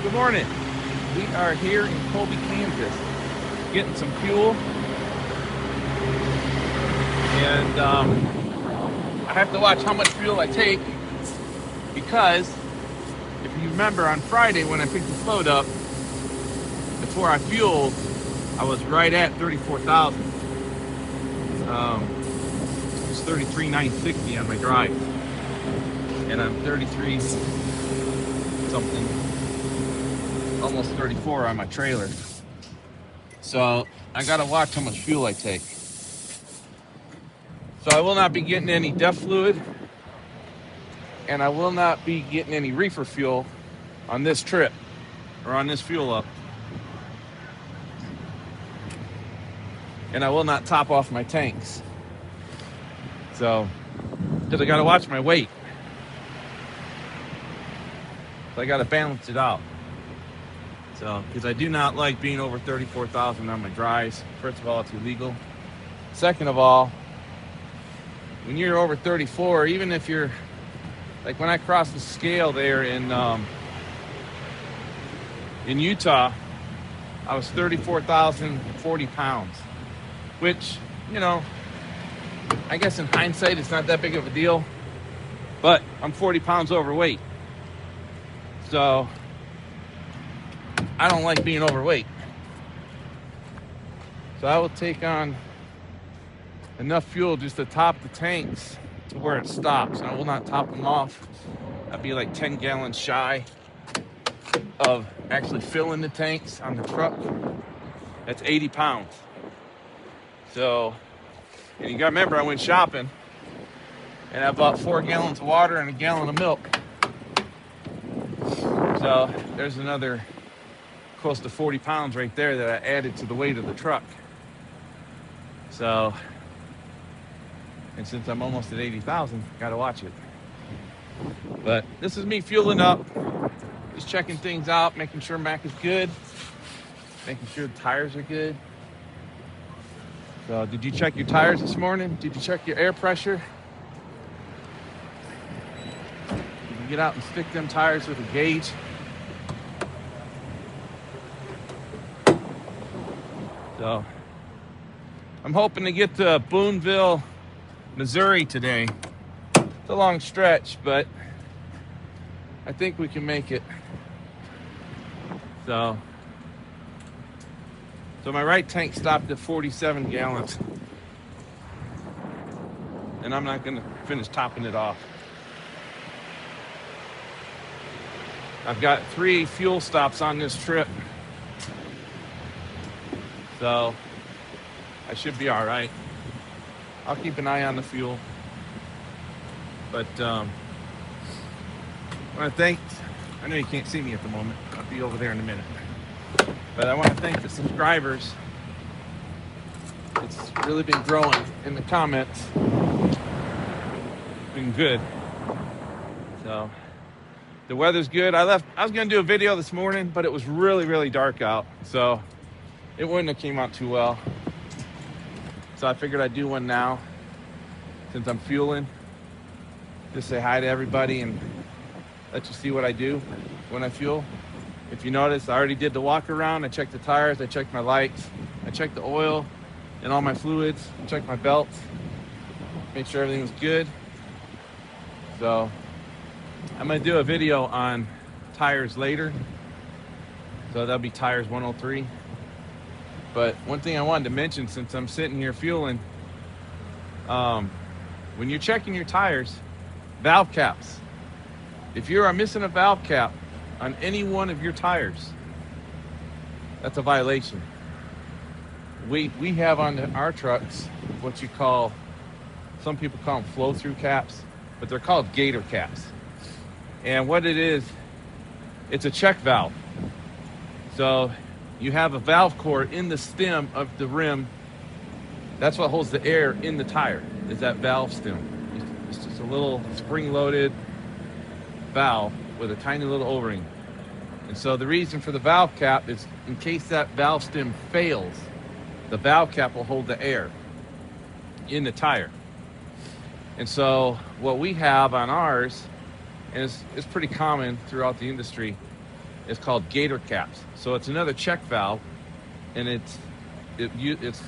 Good morning. We are here in Colby, Kansas, getting some fuel. And I have to watch how much fuel I take because if you remember on Friday when I picked this load up, before I fueled, I was right at 34,000. It was 33,960 on my drive. And I'm 33 something, almost 34 on my trailer. So I gotta watch how much fuel I take. So I will not be getting any DEF fluid, and I will not be getting any reefer fuel on this trip or on this fuel up. And I will not top off my tanks. So, because I gotta watch my weight. So I gotta balance it out. So, because I do not like being over 34,000 on my drives. First of all, it's illegal. Second of all, when you're over 34, even if you're, like when I crossed the scale there in Utah, I was 34,040 pounds, which, you know, I guess in hindsight, it's not that big of a deal, but I'm 40 pounds overweight. So I don't like being overweight. So I will take on enough fuel just to top the tanks to where it stops. I will not top them off. I'd be like 10 gallons shy of actually filling the tanks on the truck. That's 80 pounds. So, and you gotta remember, I went shopping and I bought 4 gallons of water and a gallon of milk. So there's another close to 40 pounds right there that I added to the weight of the truck. So, and since I'm almost at 80,000, gotta watch it. But this is me fueling up, just checking things out, making sure Mac is good, making sure the tires are good. So, did you check your tires this morning? Did you check your air pressure? Did you get out and stick them tires with a gauge? So, I'm hoping to get to Boonville, Missouri today. It's a long stretch, but I think we can make it. So my right tank stopped at 47 gallons. And I'm not gonna finish topping it off. I've got 3 fuel stops on this trip. So I should be all right. I'll keep an eye on the fuel. But I want to thank, I know you can't see me at the moment. I'll be over there in a minute. But I want to thank the subscribers. It's really been growing in the comments. It's been good. So the weather's good. I was going to do a video this morning, but it was really, really dark out. So it wouldn't have came out too well. So I figured I'd do one now since I'm fueling. Just say hi to everybody and let you see what I do when I fuel. If you notice, I already did the walk around. I checked the tires, I checked my lights, I checked the oil and all my fluids, I checked my belts, make sure everything was good. So I'm gonna do a video on tires later. So that'll be tires 103. But one thing I wanted to mention since I'm sitting here fueling, when you're checking your tires, valve caps. If you are missing a valve cap on any one of your tires, that's a violation. We have on our trucks what you call, some people call them flow-through caps, but they're called gator caps. And what it is, it's a check valve. So you have a valve core in the stem of the rim. That's what holds the air in the tire, is that valve stem. It's just a little spring-loaded valve with a tiny little O-ring. And so the reason for the valve cap is in case that valve stem fails, the valve cap will hold the air in the tire. And so what we have on ours, and it's pretty common throughout the industry, It's called gator caps. So it's another check valve, and it's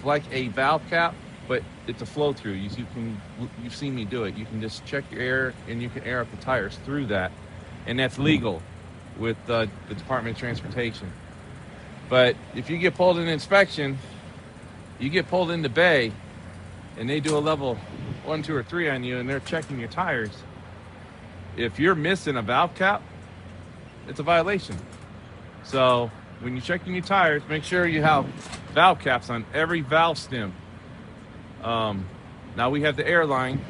like a valve cap, but it's a flow through. You've seen me do it. You can just check your air, and you can air up the tires through that, and that's legal with the Department of Transportation. But if you get pulled in inspection, you get pulled into bay, and they do a level 1, 2, or 3 on you, and they're checking your tires. If you're missing a valve cap, it's a violation. So when you're checking your tires, make sure you have valve caps on every valve stem. Now we have the airline.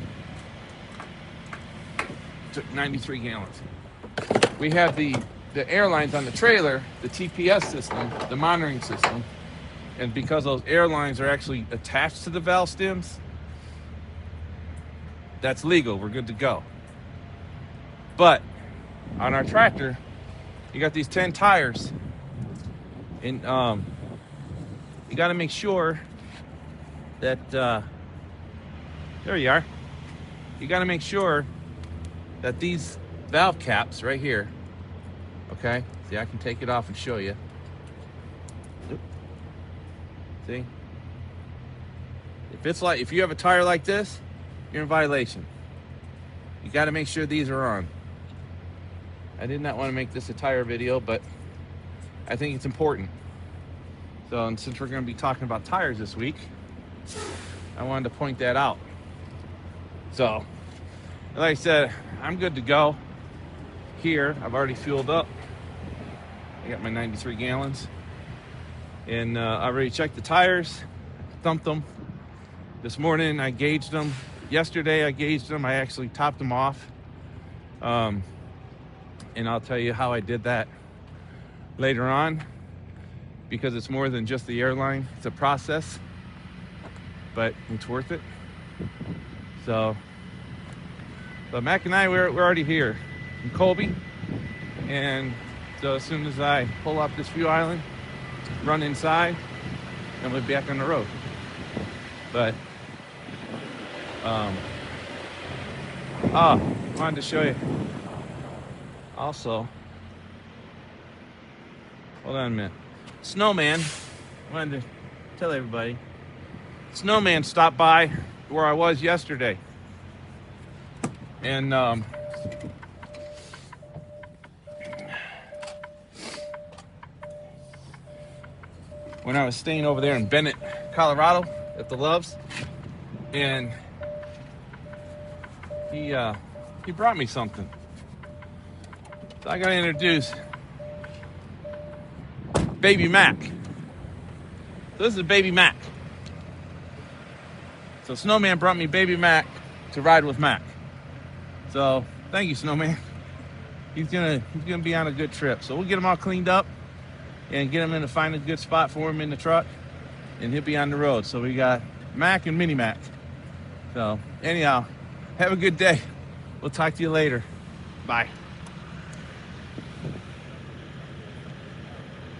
Took 93 gallons. We have the airlines on the trailer, the TPS system, the monitoring system. And because those airlines are actually attached to the valve stems, that's legal. We're good to go. But on our tractor, you got these 10 tires, and you got to make sure that there you are. You got to make sure that these valve caps right here, okay? See, I can take it off and show you. See? If you have a tire like this, you're in violation. You got to make sure these are on. I did not want to make this a tire video, but I think it's important. So, and since we're going to be talking about tires this week, I wanted to point that out. So, like I said, I'm good to go. Here, I've already fueled up. I got my 93 gallons. And I already checked the tires, thumped them. This morning, I gauged them. Yesterday, I gauged them. I actually topped them off. And I'll tell you how I did that later on, because it's more than just the airline. It's a process, but it's worth it. So, but Mac and I, we're already here in Colby. And so as soon as I pull up this fuel island, run inside, and we'll be back on the road. But, wanted to show you. Also, hold on a minute. Snowman, wanted to tell everybody. Snowman stopped by where I was yesterday. And, when I was staying over there in Bennett, Colorado, at the Loves, and he brought me something. So I gotta introduce Baby Mac. So this is Baby Mac. So Snowman brought me Baby Mac to ride with Mac. So thank you, Snowman. He's gonna be on a good trip. So we'll get him all cleaned up and get him in to find a good spot for him in the truck, and he'll be on the road. So we got Mac and Mini Mac. So anyhow, have a good day. We'll talk to you later. Bye.